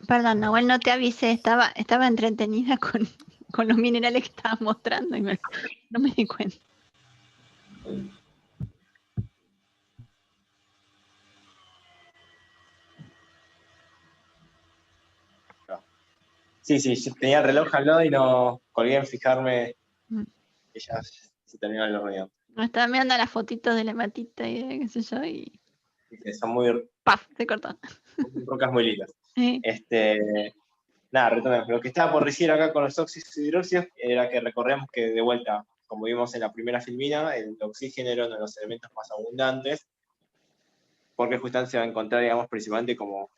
Perdón, Nahuel, no te avisé, estaba entretenida con los minerales que estabas mostrando y no me di cuenta. Sí, yo tenía el reloj al lado y no colgué en fijarme que ya se terminó la reunión. Me estaba mirando las fotitos de la matita y de qué sé yo, y Son muy... ¡paf! Se cortó. Rocas muy lindas. Sí. Nada, retomemos. Lo que estaba por decir acá con los óxidos y hidróxidos era que recordemos que de vuelta, como vimos en la primera filmina, el oxígeno era uno de los elementos más abundantes, porque justamente se va a encontrar, digamos, principalmente como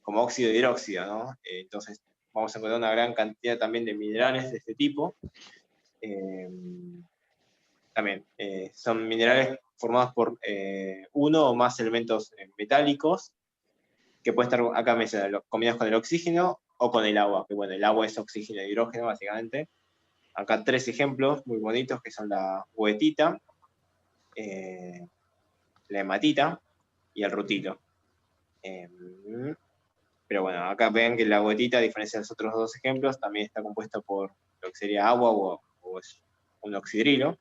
óxido y hidróxido, ¿no? Entonces vamos a encontrar una gran cantidad también de minerales de este tipo. También son minerales formados por uno o más elementos metálicos, que pueden estar acá mencionados, combinados con el oxígeno o con el agua, que bueno, el agua es oxígeno e hidrógeno básicamente. Acá 3 ejemplos muy bonitos que son la huetita, la hematita y el rutilo. Pero bueno, acá ven que la huetita, a diferencia de los otros 2 ejemplos, también está compuesta por lo que sería agua o es un oxidrilo.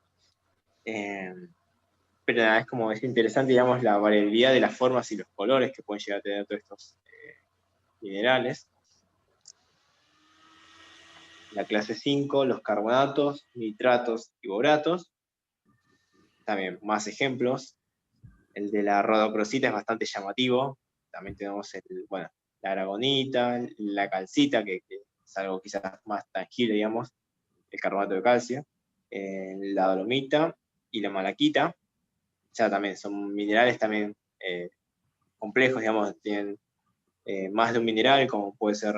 Pero nada, es interesante, digamos, la variabilidad de las formas y los colores que pueden llegar a tener todos estos minerales. La clase 5, los carbonatos, nitratos y boratos. También más ejemplos. El de la rodocrosita es bastante llamativo. También tenemos la aragonita, la calcita, que es algo quizás más tangible, digamos, el carbonato de calcio, la dolomita y la malaquita. Ya también son minerales también complejos, digamos, tienen más de un mineral, como puede ser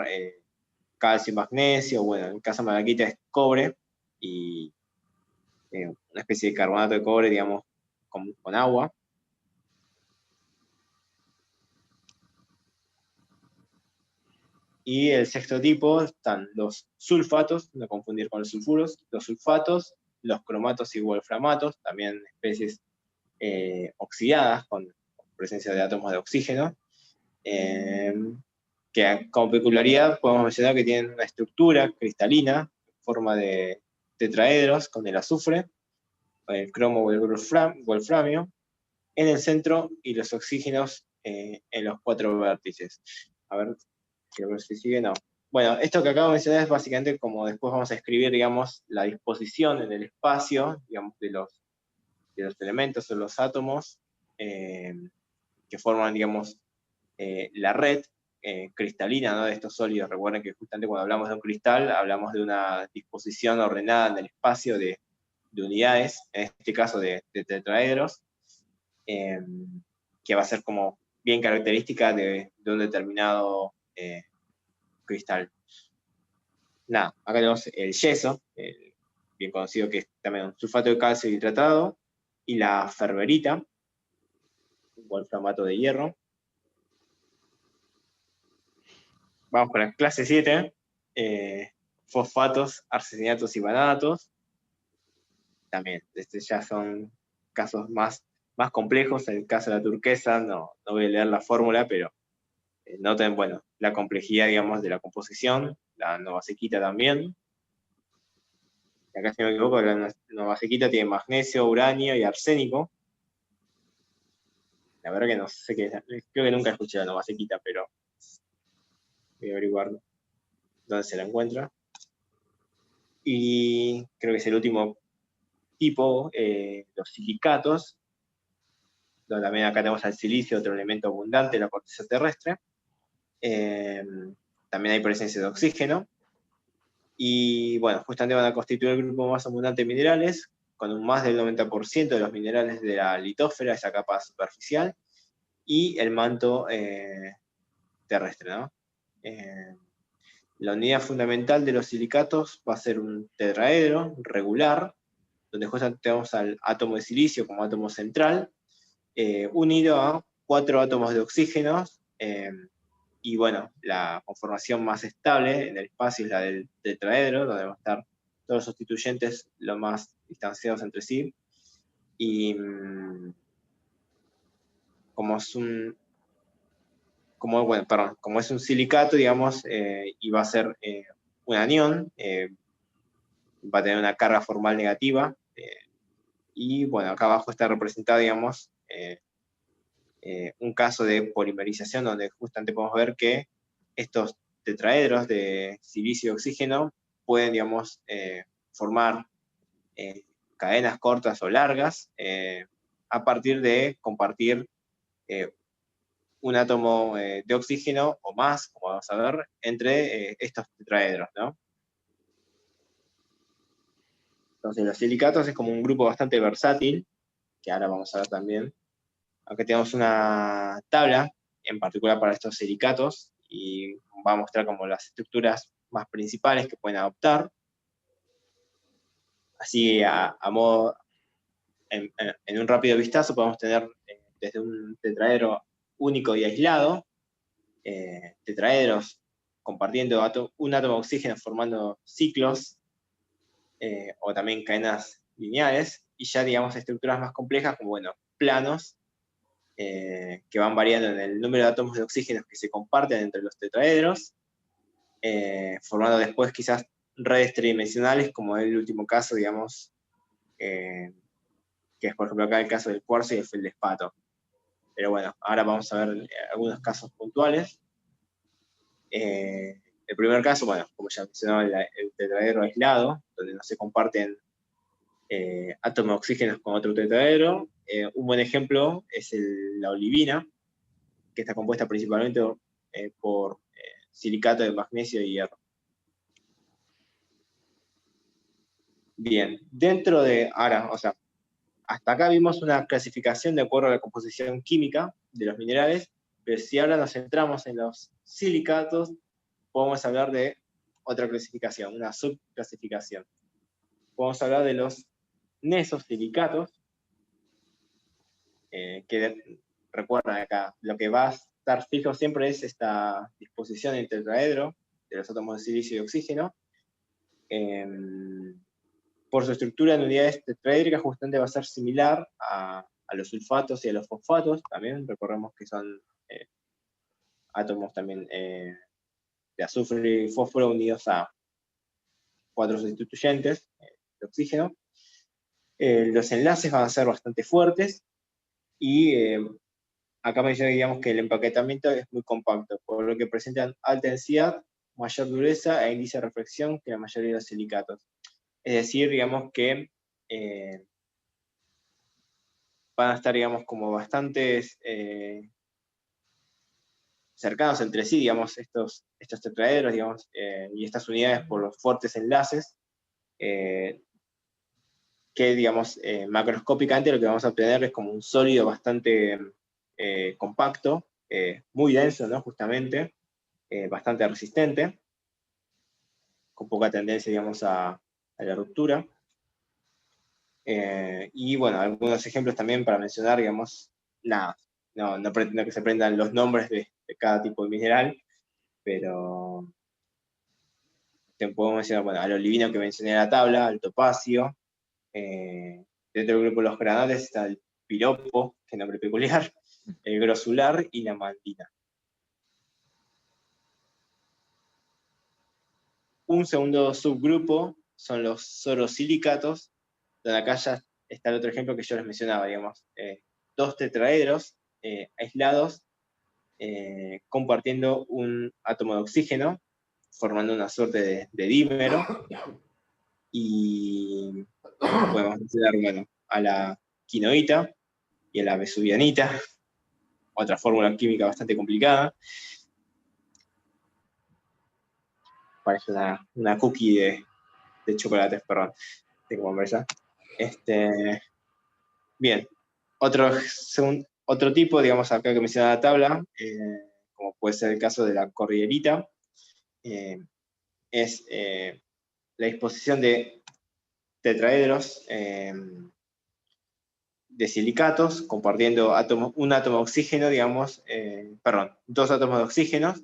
calcio y magnesio, bueno, en el caso de malaquita es cobre, y una especie de carbonato de cobre, digamos, con agua. Y el sexto tipo están los sulfatos, no confundir con los sulfuros, los sulfatos, los cromatos y wolframatos, también especies oxidadas con presencia de átomos de oxígeno, que como peculiaridad podemos mencionar que tienen una estructura cristalina en forma de tetraedros con el azufre, el cromo o el wolframio en el centro y los oxígenos en los 4 vértices. A ver, quiero ver si sigue, no. Bueno, esto que acabo de mencionar es básicamente como después vamos a escribir, digamos, la disposición en el espacio, digamos, de los elementos o los átomos que forman, digamos, la red cristalina, ¿no?, de estos sólidos. Recuerden que justamente cuando hablamos de un cristal, hablamos de una disposición ordenada en el espacio de unidades, en este caso de tetraedros, que va a ser como bien característica de un determinado cristal. Nada, acá tenemos el yeso, bien conocido, que es también un sulfato de calcio hidratado, y la ferberita, un wolframato de hierro. Vamos con la clase 7, fosfatos, arseniatos y vanatos. También, ya son casos más complejos. En el caso de la turquesa, no voy a leer la fórmula, pero noten, bueno, la complejidad, digamos, de la composición. La novacequita también. Acá, si no me equivoco, la novacequita tiene magnesio, uranio y arsénico. La verdad que no sé qué es. Creo que nunca escuché la novacequita, pero voy a averiguar dónde se la encuentra. Y creo que es el último tipo, los silicatos, donde también acá tenemos al silicio, otro elemento abundante en la corteza terrestre. También hay presencia de oxígeno. Y bueno, justamente van a constituir el grupo más abundante de minerales, con un más del 90% de los minerales de la litósfera, esa capa superficial, y el manto terrestre, ¿no? La unidad fundamental de los silicatos va a ser un tetraedro regular, donde justamente tenemos al átomo de silicio como átomo central, unido a 4 átomos de oxígeno, y bueno, la conformación más estable en el espacio es la del tetraedro, donde van a estar todos los sustituyentes lo más distanciados entre sí. Y como es un como es un silicato, digamos, y va a ser un anión, va a tener una carga formal negativa, y bueno, acá abajo está representado, digamos, un caso de polimerización donde justamente podemos ver que estos tetraedros de silicio y oxígeno pueden, digamos, formar cadenas cortas o largas a partir de compartir un átomo de oxígeno o más, como vamos a ver, entre estos tetraedros, ¿no? Entonces los silicatos es como un grupo bastante versátil, que ahora vamos a ver también. Acá tenemos una tabla, en particular para estos silicatos, y va a mostrar como las estructuras más principales que pueden adoptar. Así, a modo, en un rápido vistazo, podemos tener desde un tetraedro único y aislado, tetraedros compartiendo un átomo de oxígeno formando ciclos, o también cadenas lineales, y ya, digamos, estructuras más complejas como, bueno, planos, que van variando en el número de átomos de oxígeno que se comparten entre los tetraedros, formando después quizás redes tridimensionales, como es el último caso, digamos, que es por ejemplo acá el caso del cuarzo y el feldespato. Pero bueno, ahora vamos a ver algunos casos puntuales. El primer caso, bueno, como ya mencionaba, el tetraedro aislado, donde no se comparten átomos de oxígeno con otro tetraedro. Un buen ejemplo es la olivina, que está compuesta principalmente por silicato de magnesio y hierro. Bien, dentro de, ahora, o sea, hasta acá vimos una clasificación de acuerdo a la composición química de los minerales, pero si ahora nos centramos en los silicatos, podemos hablar de otra clasificación, una subclasificación. Podemos hablar de los nesosilicatos, que recuerden acá, lo que va a estar fijo siempre es esta disposición en tetraedro de los átomos de silicio y oxígeno. Por su estructura en unidades tetraédricas justamente va a ser similar a los sulfatos y a los fosfatos, también recordemos que son átomos también de azufre y fósforo unidos a 4 sustituyentes de oxígeno. Los enlaces van a ser bastante fuertes y acá menciona, digamos, que el empaquetamiento es muy compacto, por lo que presentan alta densidad, mayor dureza e índice de reflexión que la mayoría de los silicatos. Es decir, digamos que van a estar, digamos, como bastantes cercanos entre sí, digamos, estos tetraedros, digamos, y estas unidades por los fuertes enlaces, que, digamos, macroscópicamente lo que vamos a obtener es como un sólido bastante compacto, muy denso, ¿no? Justamente, bastante resistente, con poca tendencia, digamos, a la ruptura. Y bueno, algunos ejemplos también para mencionar, digamos, nada, no pretendo que se aprendan los nombres de cada tipo de mineral, pero te puedo mencionar, bueno, al olivino que mencioné en la tabla, al topacio, dentro del grupo de los granales está el piropo, que nombre peculiar, el grosular y la mandina. Un segundo subgrupo son los sorosilicatos, donde acá ya está el otro ejemplo que yo les mencionaba, digamos, dos tetraedros aislados compartiendo un átomo de oxígeno, formando una suerte de dímero, y podemos mencionar, bueno, a la quinoita y a la vesuvianita, otra fórmula química bastante complicada. Parece una cookie de chocolates, perdón, tengo que comer ya. Bien, otro tipo, digamos, acá que menciona la tabla, como puede ser el caso de la cordillerita, es la disposición de tetraedros de silicatos, compartiendo un átomo de oxígeno, digamos, dos átomos de oxígeno,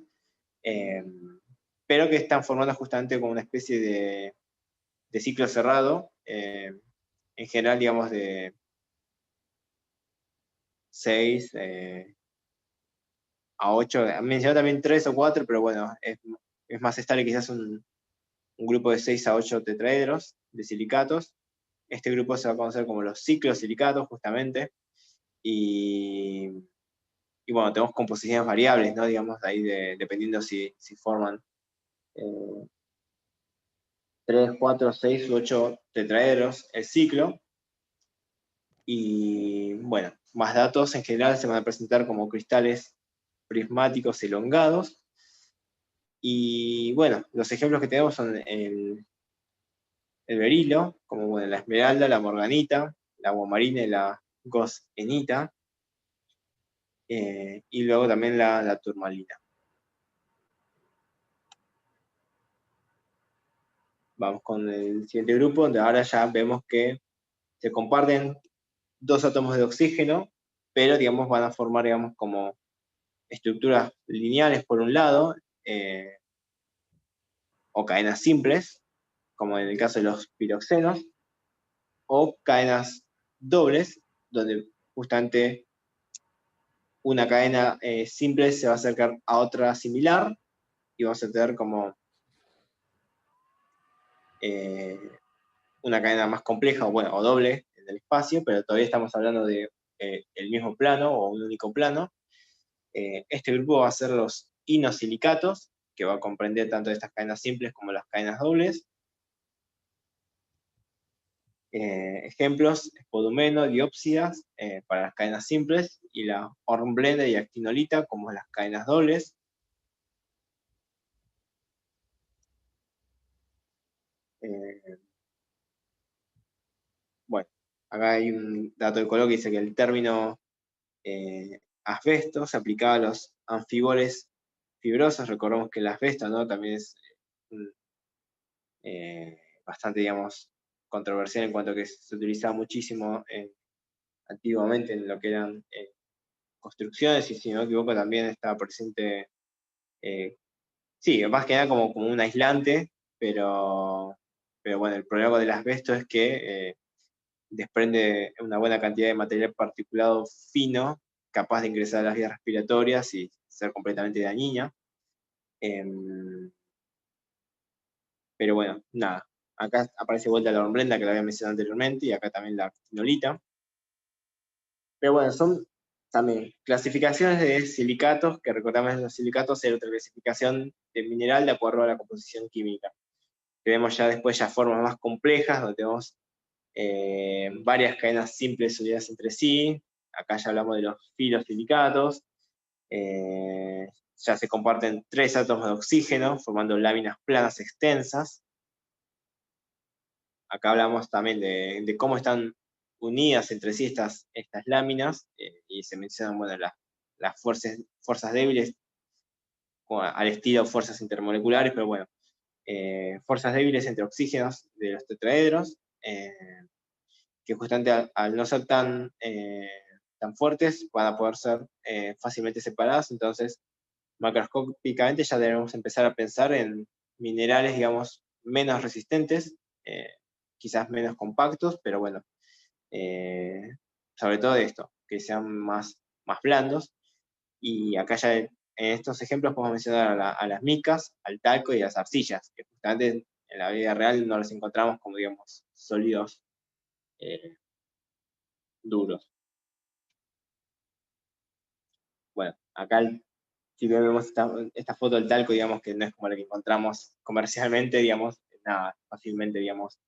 pero que están formando justamente como una especie de ciclo cerrado, en general, digamos, de 6 a 8, mencionó también 3 o 4, pero bueno, es más estable quizás un grupo de 6 a 8 tetraedros de silicatos. Este grupo se va a conocer como los ciclosilicatos, justamente, y bueno, tenemos composiciones variables, ¿no? Digamos, ahí dependiendo si forman 3, 4, 6 u 8 tetraedros el ciclo. Y bueno, más datos en general se van a presentar como cristales prismáticos elongados. Y bueno, los ejemplos que tenemos son el berilo, como bueno, la esmeralda, la morganita, la aguamarina y la gosenita, y luego también la turmalina. Vamos con el siguiente grupo, donde ahora ya vemos que se comparten 2 átomos de oxígeno, pero digamos van a formar digamos como estructuras lineales por un lado, o cadenas simples, como en el caso de los piroxenos, o cadenas dobles, donde justamente una cadena simple se va a acercar a otra similar, y vamos a tener como una cadena más compleja, o doble en el espacio, pero todavía estamos hablando de el mismo plano o un único plano. Este grupo va a ser los inosilicatos, que va a comprender tanto estas cadenas simples como las cadenas dobles. Ejemplos: espodumeno, diópsidas, para las cadenas simples, y la hornblende y actinolita como las cadenas dobles. Bueno, acá hay un dato de color que dice que el término asbesto se aplicaba a los anfiboles fibrosos. Recordemos que el asbesto, ¿no?, también es bastante, digamos, controversial en cuanto a que se utilizaba muchísimo antiguamente en lo que eran construcciones, y si no me equivoco también estaba presente, sí, más que nada como un aislante, pero bueno, el problema del asbesto es que desprende una buena cantidad de material particulado fino, capaz de ingresar a las vías respiratorias y ser completamente dañina. Pero bueno, nada. Acá aparece vuelta la hornblenda, que la había mencionado anteriormente, y acá también la actinolita. Pero bueno, son también clasificaciones de silicatos, que recordamos los silicatos era otra clasificación de mineral de acuerdo a la composición química. Tenemos ya después formas más complejas, donde tenemos varias cadenas simples unidas entre sí. Acá ya hablamos de los filosilicatos. Ya se comparten 3 átomos de oxígeno, formando láminas planas extensas. Acá hablamos también de cómo están unidas entre sí estas láminas, y se mencionan, bueno, las fuerzas débiles, al estilo fuerzas intermoleculares, pero bueno, fuerzas débiles entre oxígenos de los tetraedros, que justamente al no ser tan fuertes, van a poder ser fácilmente separadas. Entonces, macroscópicamente ya debemos empezar a pensar en minerales, digamos, menos resistentes, quizás menos compactos, pero bueno, sobre todo esto, que sean más blandos. Y acá ya en estos ejemplos podemos mencionar a las micas, al talco y a las arcillas, que justamente en la vida real no los encontramos como, digamos, sólidos duros. Bueno, acá si vemos esta foto del talco, digamos que no es como la que encontramos comercialmente, digamos, nada, fácilmente, digamos,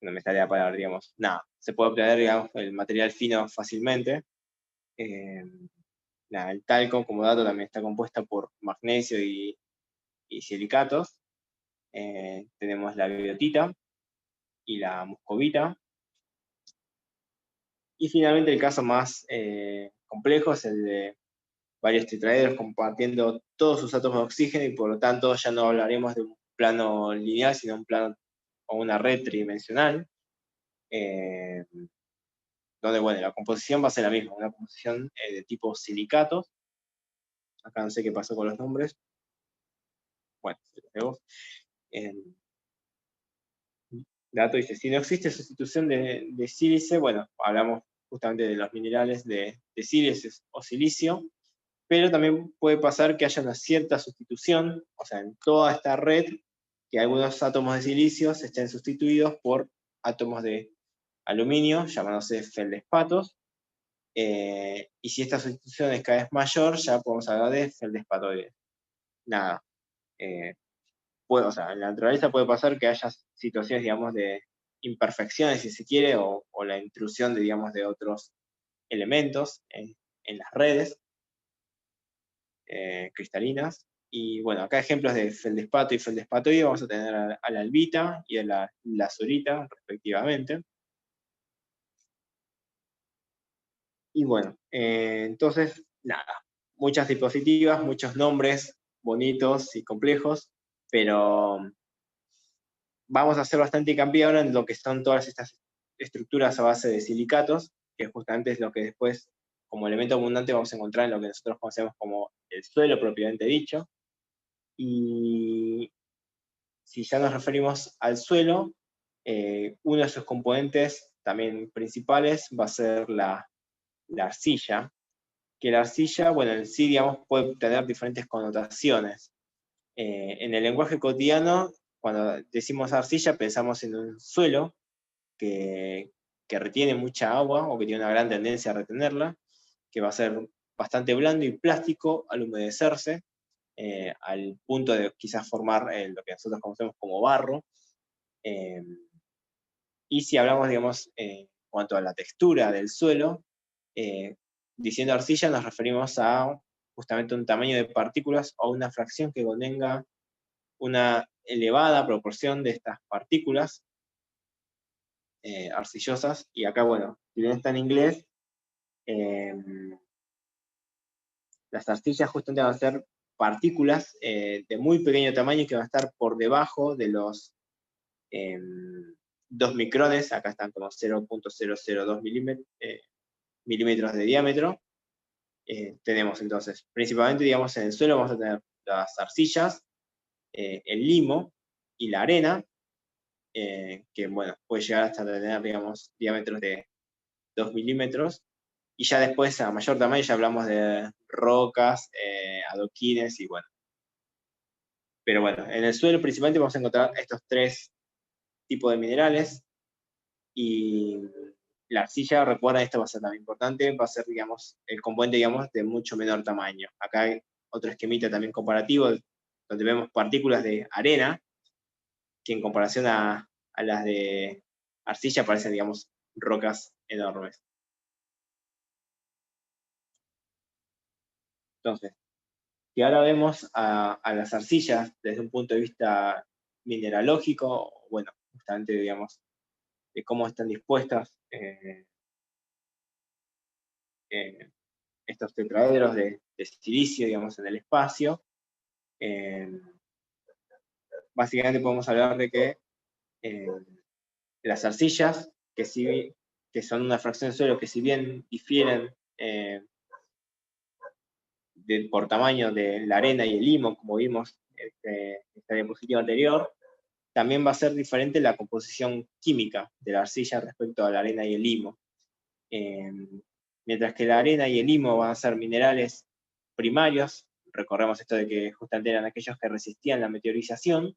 no me sale la palabra, digamos, nada, se puede obtener, digamos, el material fino fácilmente. El talco, como dato, también está compuesta por magnesio y silicatos. Tenemos la biotita y la muscovita. Y finalmente el caso más complejo es el de varios tetraedros compartiendo todos sus átomos de oxígeno, y por lo tanto ya no hablaremos de un plano lineal, sino un plano o una red tridimensional, donde, bueno, la composición va a ser la misma, una composición de tipo silicatos. Acá no sé qué pasó con los nombres. Bueno, se los debo. Dato dice: si no existe sustitución de sílice, bueno, hablamos justamente de los minerales de silicio o silicio, pero también puede pasar que haya una cierta sustitución, o sea, en toda esta red, que algunos átomos de silicio estén sustituidos por átomos de aluminio, llamándose feldespatos, y si esta sustitución es cada vez mayor, ya podemos hablar de feldespatoides. Nada. O sea, en la naturaleza puede pasar que haya situaciones, digamos, de imperfecciones, si se quiere, o la intrusión de, digamos, de otros elementos en las redes cristalinas. Y bueno, acá ejemplos de feldespato y feldespatoide vamos a tener a la albita y a la lazurita, respectivamente. Y bueno, entonces, nada, muchas diapositivas, muchos nombres bonitos y complejos, pero vamos a hacer bastante hincapié ahora en lo que son todas estas estructuras a base de silicatos, que justamente es lo que después, como elemento abundante, vamos a encontrar en lo que nosotros conocemos como el suelo propiamente dicho. Y si ya nos referimos al suelo, uno de sus componentes también principales va a ser la arcilla, que la arcilla, bueno, en sí, digamos, puede tener diferentes connotaciones. En el lenguaje cotidiano, cuando decimos arcilla, pensamos en un suelo que retiene mucha agua o que tiene una gran tendencia a retenerla, que va a ser bastante blando y plástico al humedecerse, al punto de quizás formar lo que nosotros conocemos como barro. Y si hablamos, digamos, en cuanto a la textura del suelo, diciendo arcilla nos referimos a justamente un tamaño de partículas o una fracción que contenga una elevada proporción de estas partículas arcillosas. Y acá, bueno, si bien está en inglés, las arcillas justamente van a ser partículas de muy pequeño tamaño que van a estar por debajo de los 2 micrones, acá están como 0.002 milímetros de diámetro. Tenemos entonces, principalmente, digamos, en el suelo vamos a tener las arcillas, el limo y la arena, que, bueno, puede llegar hasta tener, digamos, diámetros de 2 milímetros, y ya después, a mayor tamaño, ya hablamos de rocas, adoquines, y bueno. Pero bueno, en el suelo principalmente vamos a encontrar estos 3 tipos de minerales, y la arcilla, recuerda, esto va a ser también importante, va a ser, digamos, el componente, digamos, de mucho menor tamaño. Acá hay otro esquemita también comparativo, donde vemos partículas de arena, que en comparación a las de arcilla parecen, digamos, rocas enormes. Entonces, si ahora vemos a las arcillas desde un punto de vista mineralógico, bueno, justamente, digamos, de cómo están dispuestas estos tetraedros de silicio, digamos, en el espacio, básicamente podemos hablar de que las arcillas, que son una fracción de suelo que si bien difieren por tamaño de la arena y el limo, como vimos en esta diapositiva anterior, también va a ser diferente la composición química de la arcilla respecto a la arena y el limo. Mientras que la arena y el limo van a ser minerales primarios, recordemos esto de que justamente eran aquellos que resistían la meteorización,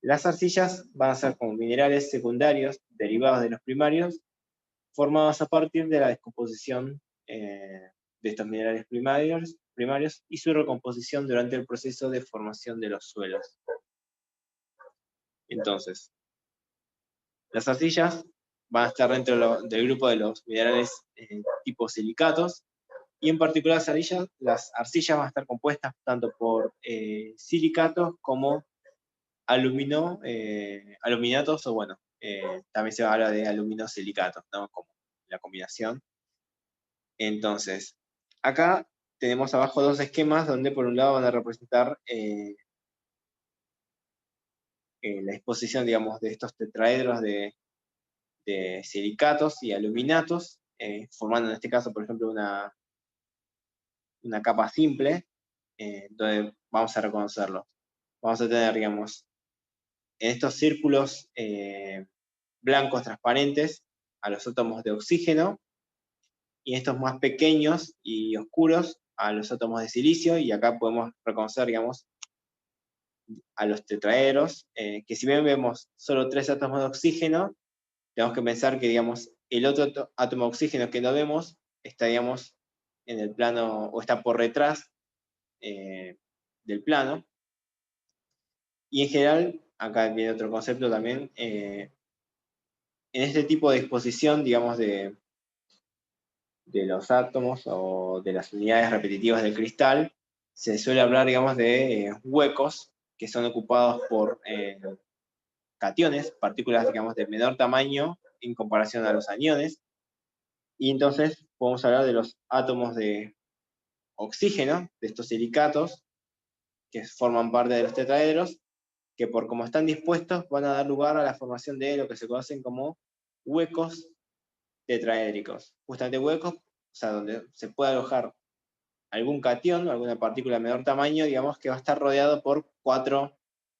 las arcillas van a ser como minerales secundarios derivados de los primarios, formados a partir de la descomposición de estos minerales primarios y su recomposición durante el proceso de formación de los suelos. Entonces, las arcillas van a estar dentro del grupo de los minerales tipo silicatos, y en particular las arcillas van a estar compuestas tanto por silicatos como aluminatos, o bueno, también se habla de aluminosilicatos, ¿no? Como la combinación. Entonces, acá tenemos abajo 2 esquemas donde por un lado van a representar la disposición, digamos, de estos tetraedros de silicatos y aluminatos, formando en este caso, por ejemplo, una capa simple, donde vamos a reconocerlo. Vamos a tener, digamos, en estos círculos blancos transparentes a los átomos de oxígeno, y estos más pequeños y oscuros a los átomos de silicio, y acá podemos reconocer, digamos, a los tetraedros, que si bien vemos solo 3 átomos de oxígeno, tenemos que pensar que, digamos, el otro átomo de oxígeno que no vemos está, digamos, en el plano, o está por detrás del plano. Y en general, acá viene otro concepto también, en este tipo de disposición, digamos, de los átomos o de las unidades repetitivas del cristal, se suele hablar, digamos, de huecos que son ocupados por cationes, partículas, digamos, de menor tamaño en comparación a los aniones. Y entonces podemos hablar de los átomos de oxígeno, de estos silicatos, que forman parte de los tetraedros, que por cómo están dispuestos van a dar lugar a la formación de lo que se conocen como huecos tetraédricos. Justamente huecos, o sea, donde se puede alojar algún catión, alguna partícula de menor tamaño, digamos que va a estar rodeado por 4,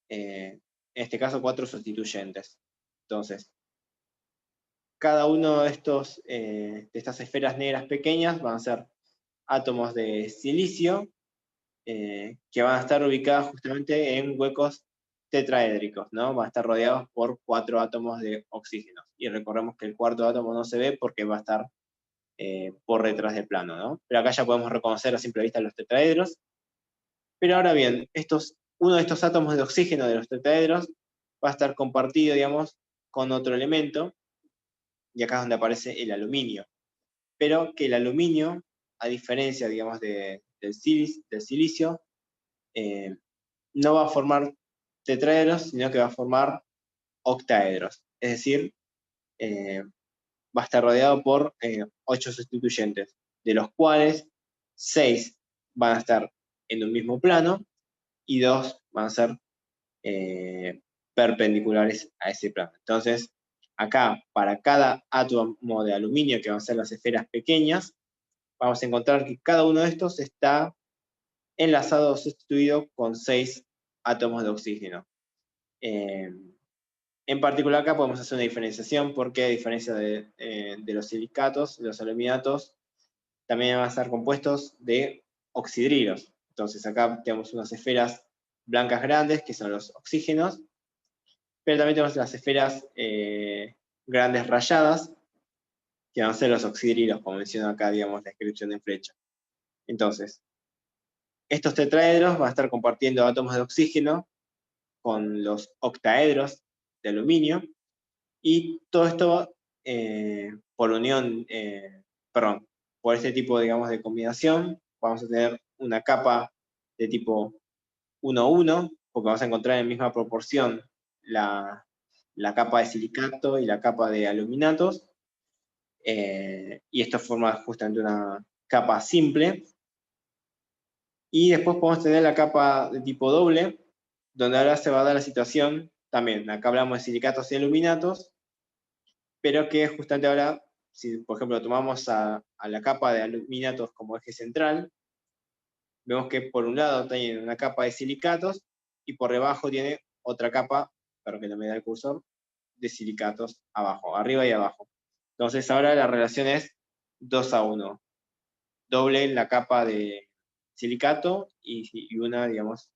en este caso 4 sustituyentes. Entonces, cada uno de estas esferas negras pequeñas van a ser átomos de silicio, que van a estar ubicados justamente en huecos tetraédricos, ¿no? Van a estar rodeados por 4 átomos de oxígeno. Y recordemos que el cuarto átomo no se ve porque va a estar por detrás del plano, ¿no? Pero acá ya podemos reconocer a simple vista los tetraedros. Pero ahora bien, uno de estos átomos de oxígeno de los tetraedros va a estar compartido, digamos, con otro elemento, y acá es donde aparece el aluminio. Pero que el aluminio, a diferencia, digamos, del silicio, no va a formar tetraedros, sino que va a formar octaedros. Es decir, va a estar rodeado por 8 sustituyentes, de los cuales 6 van a estar en un mismo plano y 2 van a ser perpendiculares a ese plano. Entonces, acá, para cada átomo de aluminio, que van a ser las esferas pequeñas, vamos a encontrar que cada uno de estos está enlazado o sustituido con 6 átomos de oxígeno. En particular acá podemos hacer una diferenciación porque a diferencia de los silicatos, los aluminatos también van a estar compuestos de oxidrilos. Entonces acá tenemos unas esferas blancas grandes que son los oxígenos, pero también tenemos las esferas grandes rayadas que van a ser los oxidrilos, como menciona acá, digamos, la descripción en flecha. Entonces, estos tetraedros van a estar compartiendo átomos de oxígeno con los octaedros de aluminio, y todo esto por unión, por este tipo, digamos, de combinación, vamos a tener una capa de tipo 1,1, porque vamos a encontrar en misma proporción la capa de silicato y la capa de aluminatos, y esto forma justamente una capa simple. Y después podemos tener la capa de tipo doble, donde ahora se va a dar la situación, también, acá hablamos de silicatos y aluminatos, pero que justamente ahora, si por ejemplo tomamos a la capa de aluminatos como eje central, vemos que por un lado tiene una capa de silicatos y por debajo tiene otra capa, pero que no me da el cursor, de silicatos abajo, arriba y abajo. Entonces ahora la relación es 2:1. Doble la capa de silicato y una, digamos,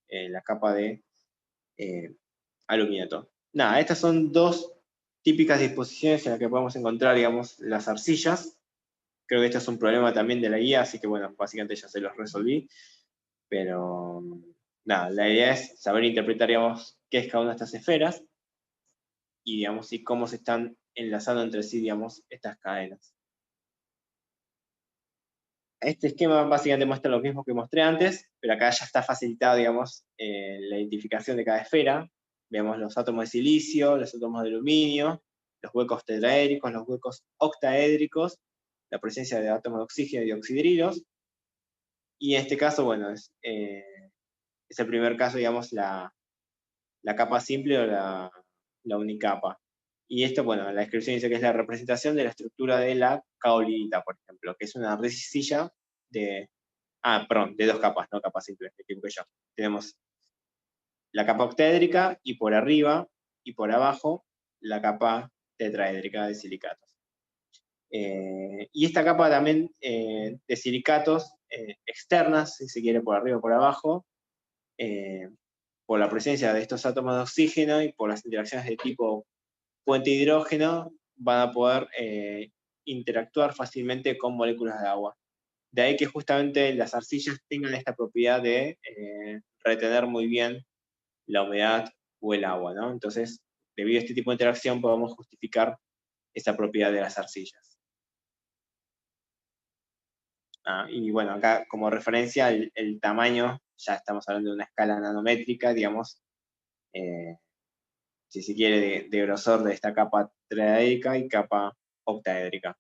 la capa de aluminato. Nada, estas son dos típicas disposiciones en las que podemos encontrar, digamos, las arcillas. Creo que este es un problema también de la guía, así que bueno, básicamente ya se los resolví. Pero nada, la idea es saber interpretar, digamos, qué es cada una de estas esferas y, digamos, y cómo se están enlazando entre sí, digamos, estas cadenas. Este esquema básicamente muestra lo mismo que mostré antes, pero acá ya está facilitado, digamos, la identificación de cada esfera. Vemos los átomos de silicio, los átomos de aluminio, los huecos tetraédricos, los huecos octaédricos, la presencia de átomos de oxígeno y de oxidrilos. Y en este caso, bueno, es el primer caso, digamos, la capa simple o la unicapa. Y esto, bueno, la descripción dice que es la representación de la estructura de la caolinita, por ejemplo, que es una arcilla de de 2 capas, no capas simples, me equivoqué yo. Tenemos la capa octaédrica y por arriba y por abajo la capa tetraédrica de silicatos. Y esta capa también de silicatos externas, si se quiere, por arriba o por abajo, por la presencia de estos átomos de oxígeno y por las interacciones de tipo puente de hidrógeno, van a poder interactuar fácilmente con moléculas de agua. De ahí que justamente las arcillas tengan esta propiedad de retener muy bien la humedad o el agua, ¿no? Entonces, debido a este tipo de interacción, podemos justificar esa propiedad de las arcillas. Y bueno, acá como referencia, el tamaño, ya estamos hablando de una escala nanométrica, digamos, si se quiere, de grosor de esta capa tetraédrica y capa octaédrica.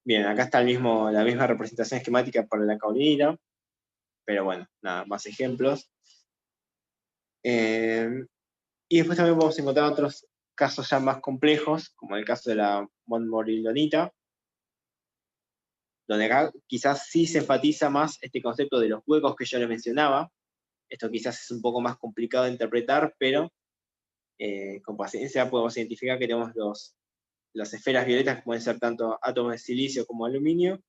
Bien, acá está la misma representación esquemática para la caolinita, pero bueno, nada, más ejemplos. Y después también vamos a encontrar otros casos ya más complejos, como el caso de la montmorillonita, donde acá quizás sí se enfatiza más este concepto de los huecos que yo les mencionaba. Esto quizás es un poco más complicado de interpretar, pero con paciencia podemos identificar que tenemos las esferas violetas, que pueden ser tanto átomos de silicio como aluminio,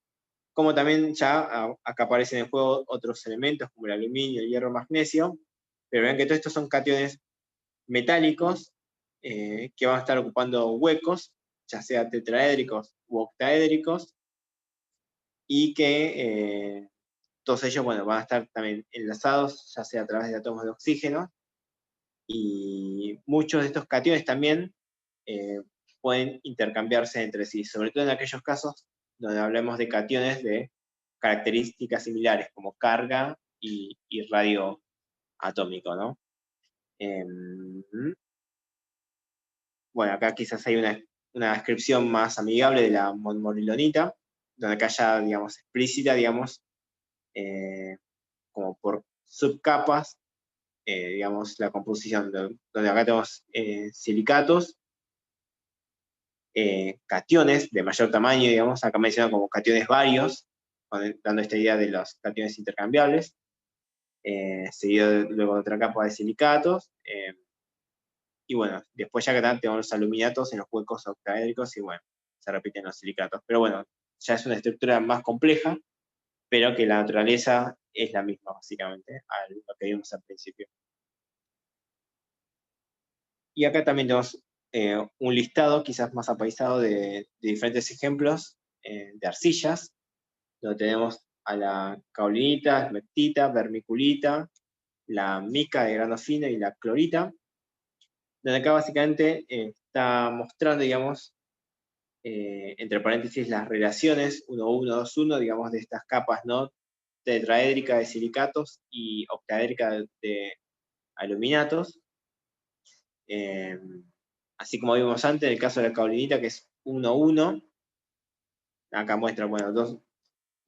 como también ya acá aparecen en juego otros elementos como el aluminio, el hierro, magnesio, pero vean que todos estos son cationes metálicos que van a estar ocupando huecos, ya sea tetraédricos u octaédricos, y que todos ellos, bueno, van a estar también enlazados, ya sea a través de átomos de oxígeno, y muchos de estos cationes también pueden intercambiarse entre sí, sobre todo en aquellos casos donde hablemos de cationes de características similares, como carga y radio atómico, ¿no? Bueno, acá quizás hay una descripción más amigable de la montmorillonita, donde acá ya, digamos, explícita, digamos, como por subcapas, digamos, la composición, donde acá tenemos silicatos, cationes de mayor tamaño, digamos, acá mencionan como cationes varios, dando esta idea de los cationes intercambiables, seguido luego de otra capa de silicatos, y bueno, después ya que tenemos los aluminatos en los huecos octaédricos, y bueno, se repiten los silicatos. Pero bueno, ya es una estructura más compleja, pero que la naturaleza es la misma, básicamente, a lo que vimos al principio. Y acá también tenemos un listado, quizás más apaisado, de diferentes ejemplos de arcillas, donde tenemos a la caolinita, esmectita, vermiculita, la mica de grano fino y la clorita, donde acá básicamente está mostrando, digamos, entre paréntesis, las relaciones 1,1, 2,1, digamos, de estas capas, ¿no? Tetraédrica de silicatos y octaédrica de aluminatos. Así como vimos antes, en el caso de la caolinita, que es 1,1, acá muestra, bueno,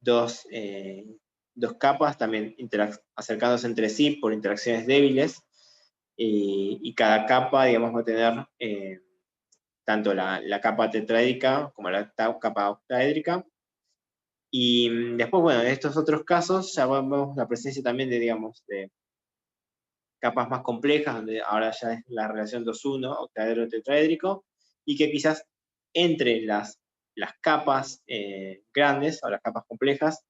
dos capas también acercándose entre sí por interacciones débiles, y cada capa, digamos, va a tener tanto la capa tetraédrica como la capa octaédrica. Y después, bueno, en estos otros casos ya vemos la presencia también de, digamos, de capas más complejas, donde ahora ya es la relación 2,1, octaedro tetraédrico, y que quizás entre las capas grandes o las capas complejas,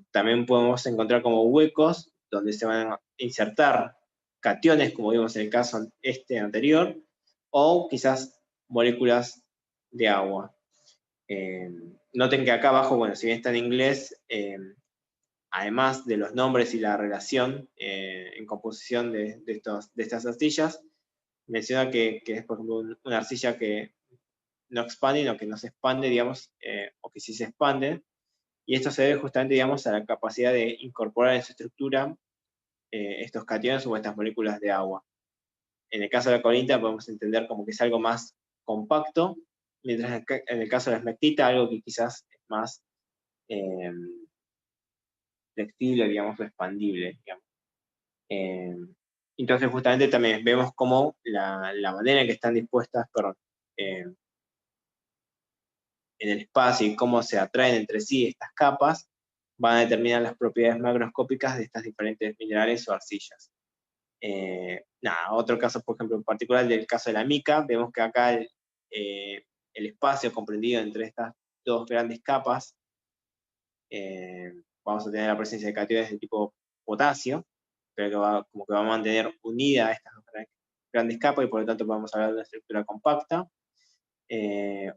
también podemos encontrar como huecos donde se van a insertar cationes, como vimos en el caso anterior, o quizás moléculas de agua. Noten que acá abajo, bueno, si bien está en inglés, además de los nombres y la relación en composición de estas arcillas, menciona que es, por ejemplo, una arcilla que no expande, sino que no se expande, digamos, o que sí se expande, y esto se debe justamente, digamos, a la capacidad de incorporar en su estructura estos cationes o estas moléculas de agua. En el caso de la colinita podemos entender como que es algo más compacto, mientras en el caso de la esmectita, algo que quizás es más flexible, digamos, o expandible, digamos. Entonces justamente también vemos cómo la manera en que están dispuestas, en el espacio y cómo se atraen entre sí estas capas, van a determinar las propiedades macroscópicas de estas diferentes minerales o arcillas. Otro caso, por ejemplo, en particular del caso de la mica, vemos que acá el espacio comprendido entre estas dos grandes capas, vamos a tener la presencia de cationes de tipo potasio, pero como que va a mantener unida estas dos grandes capas y por lo tanto podemos hablar de una estructura compacta.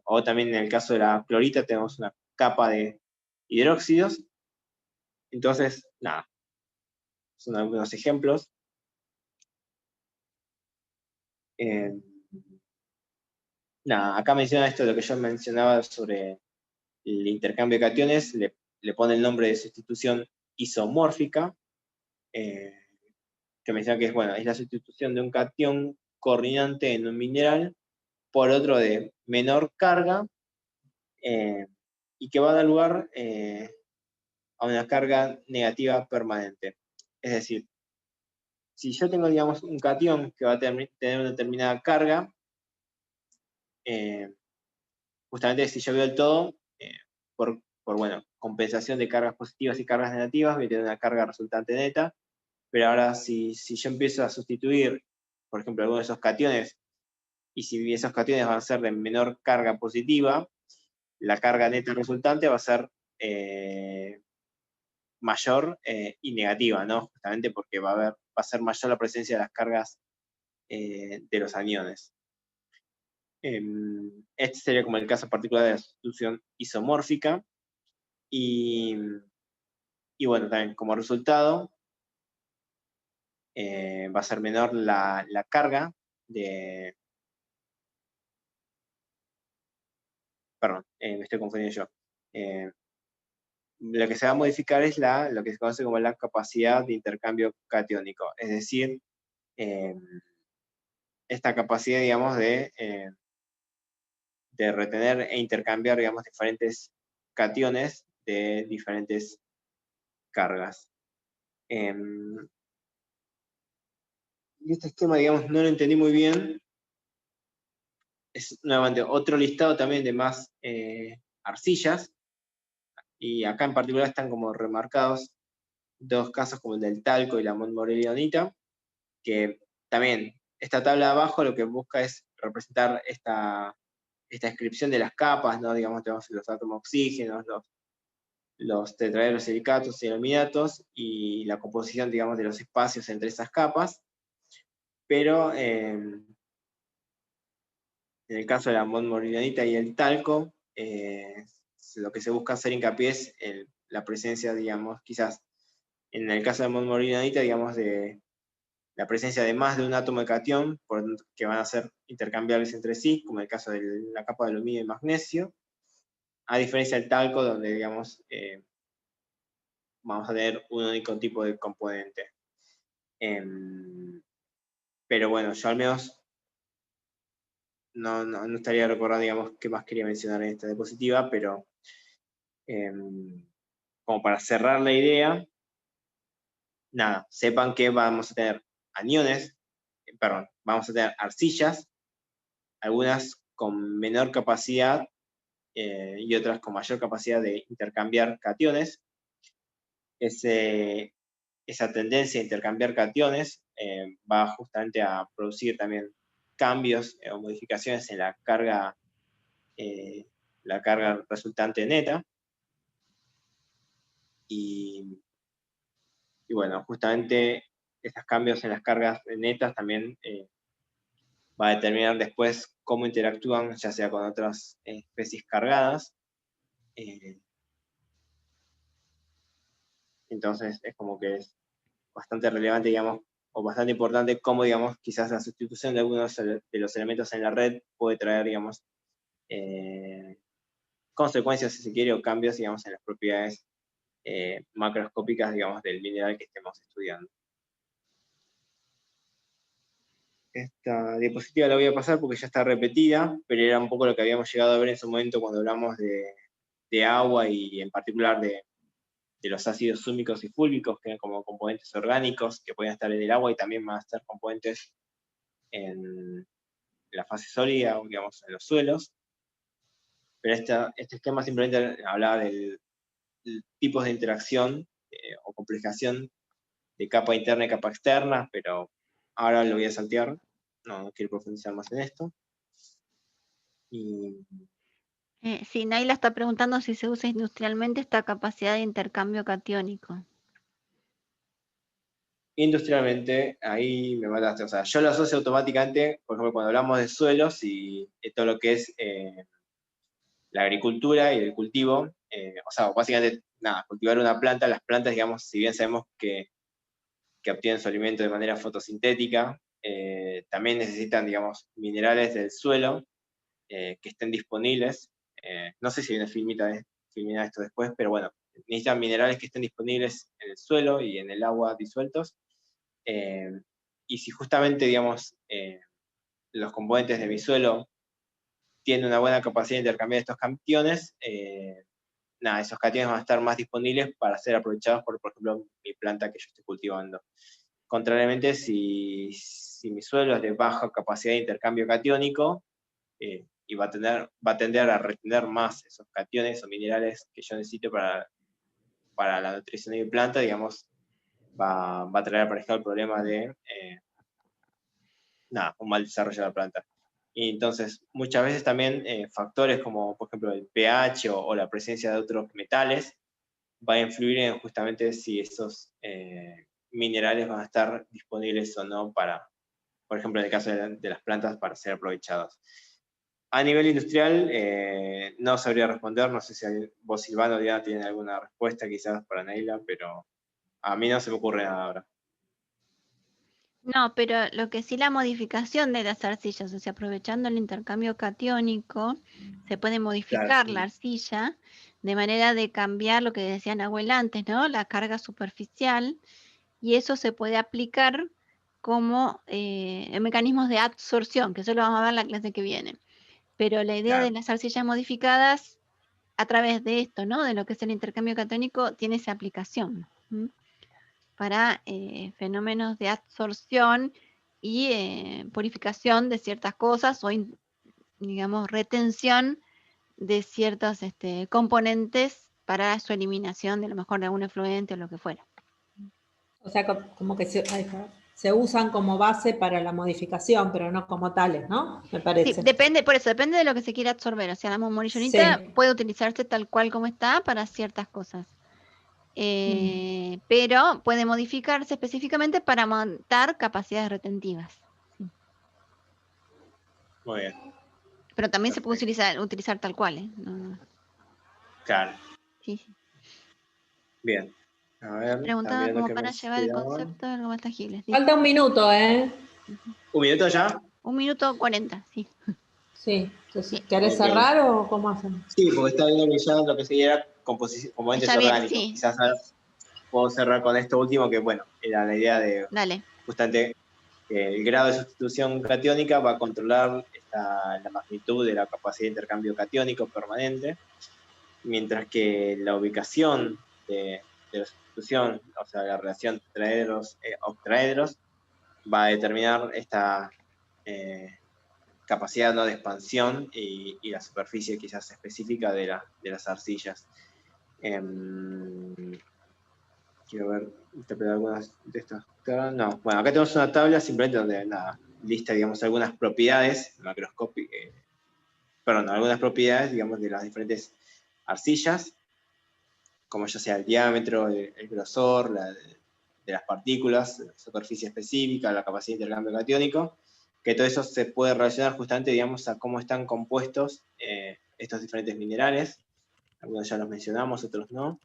O también en el caso de la clorita tenemos una capa de hidróxidos. Entonces, son algunos ejemplos. Acá menciona esto de lo que yo mencionaba sobre el intercambio de cationes, le pone el nombre de sustitución isomórfica, que menciona que es la sustitución de un catión coordinante en un mineral por otro de menor carga, y que va a dar lugar a una carga negativa permanente. Es decir, si yo tengo, digamos, un catión que va a tener una determinada carga, justamente si yo veo el todo, por compensación de cargas positivas y cargas negativas, voy a tener una carga resultante neta, pero ahora si yo empiezo a sustituir, por ejemplo, algunos de esos cationes, y si esos cationes van a ser de menor carga positiva, la carga neta resultante va a ser mayor y negativa, ¿no? Justamente porque va a ser mayor la presencia de las cargas de los aniones. Este sería como el caso particular de la sustitución isomórfica. Y bueno, también como resultado va a ser menor la carga de... Perdón, me estoy confundiendo yo. Lo que se va a modificar es lo que se conoce como la capacidad de intercambio catiónico, es decir, esta capacidad, digamos, de retener e intercambiar, digamos, diferentes cationes de diferentes cargas. Y este esquema, digamos, no lo entendí muy bien. Es nuevamente otro listado también de más arcillas, y acá en particular están como remarcados dos casos como el del talco y la montmorillonita, que también esta tabla de abajo lo que busca es representar esta descripción de las capas, ¿no? Digamos, tenemos los átomos oxígenos, los tetraedros silicatos y aluminatos, y la composición, digamos, de los espacios entre esas capas, pero en el caso de la montmorillonita y el talco, lo que se busca hacer hincapié es la presencia, digamos, quizás en el caso de la montmorillonita, digamos, de la presencia de más de un átomo de catión, que van a ser intercambiables entre sí, como en el caso de la capa de aluminio y magnesio, a diferencia del talco, donde, digamos, vamos a tener un único tipo de componente. Pero bueno, yo al menos no estaría recordando, digamos, qué más quería mencionar en esta diapositiva, pero como para cerrar la idea, sepan que vamos a tener aniones, vamos a tener arcillas, algunas con menor capacidad y otras con mayor capacidad de intercambiar cationes. Esa tendencia a intercambiar cationes va justamente a producir también cambios o modificaciones en la carga resultante neta. Y bueno, justamente estos cambios en las cargas netas también va a determinar después cómo interactúan, ya sea con otras especies cargadas. Entonces es como que es bastante relevante, digamos, o bastante importante cómo, digamos, quizás la sustitución de algunos de los elementos en la red puede traer, digamos, consecuencias, si se quiere, o cambios, digamos, en las propiedades macroscópicas, digamos, del mineral que estemos estudiando. Esta diapositiva la voy a pasar porque ya está repetida, pero era un poco lo que habíamos llegado a ver en su momento cuando hablamos de agua y en particular de los ácidos súmicos y fúlvicos, que eran como componentes orgánicos que pueden estar en el agua y también van a estar componentes en la fase sólida, o digamos, en los suelos. Pero este esquema simplemente hablaba tipos de interacción o complejación de capa interna y capa externa, pero ahora lo voy a saltear, no quiero profundizar más en esto. Y Sí, Naila está preguntando si se usa industrialmente esta capacidad de intercambio catiónico. industrialmente, ahí me mataste. O sea, yo lo asocio automáticamente, por ejemplo, cuando hablamos de suelos y todo lo que es la agricultura y el cultivo. O sea, básicamente, nada, cultivar una planta, las plantas, digamos, si bien sabemos que obtienen su alimento de manera fotosintética, también necesitan, digamos, minerales del suelo que estén disponibles. No sé si viene filmina esto después, pero bueno, necesitan minerales que estén disponibles en el suelo y en el agua disueltos. Y si justamente, digamos, los componentes de mi suelo tienen una buena capacidad de intercambiar estos cationes, nada, esos cationes van a estar más disponibles para ser aprovechados por ejemplo, mi planta que yo estoy cultivando. Contrariamente, si mi suelo es de baja capacidad de intercambio catiónico, y va a tender a retener más esos cationes o minerales que yo necesito para la nutrición de mi planta, digamos, va a traer aparejado el problema de un mal desarrollo de la planta. Y entonces, muchas veces también factores como, por ejemplo, el pH o la presencia de otros metales va a influir en justamente si esos minerales van a estar disponibles o no para, por ejemplo, en el caso de las plantas, para ser aprovechados. A nivel industrial, no sabría responder, no sé si vos, Silvano, ya tienen alguna respuesta quizás para Neila, pero a mí no se me ocurre nada ahora. No, pero lo que sí, la modificación de las arcillas, o sea, aprovechando el intercambio catiónico, se puede modificar Claro, la arcilla de manera de cambiar lo que decía Nahuel antes, ¿no? La carga superficial, y eso se puede aplicar como mecanismos de absorción, que eso lo vamos a ver en la clase que viene. Pero la idea de claro. las arcillas modificadas a través de esto, ¿no? De lo que es el intercambio catiónico, tiene esa aplicación. ¿Mm? Para fenómenos de absorción y purificación de ciertas cosas o, digamos, retención de ciertos componentes para su eliminación de lo mejor de algún efluente o lo que fuera. O sea, como que se usan como base para la modificación, pero no como tales, ¿no? Me parece. Sí, depende, por eso, depende de lo que se quiera absorber. O sea, la monillonita puede utilizarse tal cual como está para ciertas cosas. Pero puede modificarse específicamente para montar capacidades retentivas. Muy bien. Pero también se puede utilizar tal cual, ¿eh? No. Claro. Sí, sí. Bien. A ver, Preguntaba como para llevar el concepto de algo más tangible. Falta un minuto, ¿eh? ¿Un minuto ya? 1 minuto 40, sí. Sí. Entonces, Sí. ¿querés cerrar o cómo hacemos? Sí, porque está viendo que ya lo que seguía era componentes Está bien, orgánicos. sí. Quizás puedo cerrar con esto último, que bueno, era la idea de Dale. justamente que el grado de sustitución catiónica va a controlar la magnitud de la capacidad de intercambio catiónico permanente, mientras que la ubicación de la sustitución, o sea, la relación tetraedros-octaedros, va a determinar esta capacidad, ¿no?, de expansión y la superficie quizás específica de las arcillas. Quiero ver, interpretar algunas de estas. No, bueno, acá tenemos una tabla simplemente donde lista, digamos, algunas propiedades macroscópicas, algunas propiedades, digamos, de las diferentes arcillas, como ya sea el diámetro, el grosor, de las partículas, la superficie específica, la capacidad de intercambio catiónico, que todo eso se puede relacionar justamente, digamos, a cómo están compuestos estos diferentes minerales. Algunos ya los mencionamos, otros no.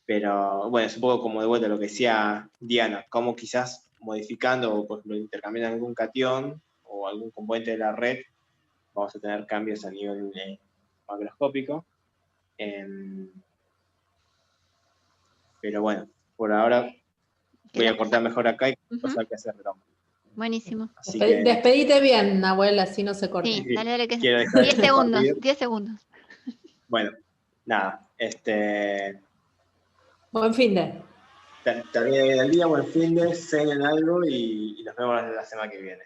Pero bueno, es un poco como de vuelta lo que decía Diana, cómo quizás modificando o por ejemplo intercambiando algún catión o algún componente de la red, vamos a tener cambios a nivel macroscópico. Pero bueno, por ahora voy a cortar mejor acá y pasar que hacer retoma. Buenísimo. Así que, Despedite bien, abuela, así no se corta. Sí, dale que quiero dejar 10 de segundos, compartir. 10 segundos. Bueno, nada, Buen fin de. termine bien el día, buen fin de, cenen algo y nos vemos la semana que viene.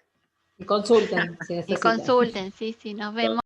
Y consulten si necesitan. Y consulten, sí, nos vemos.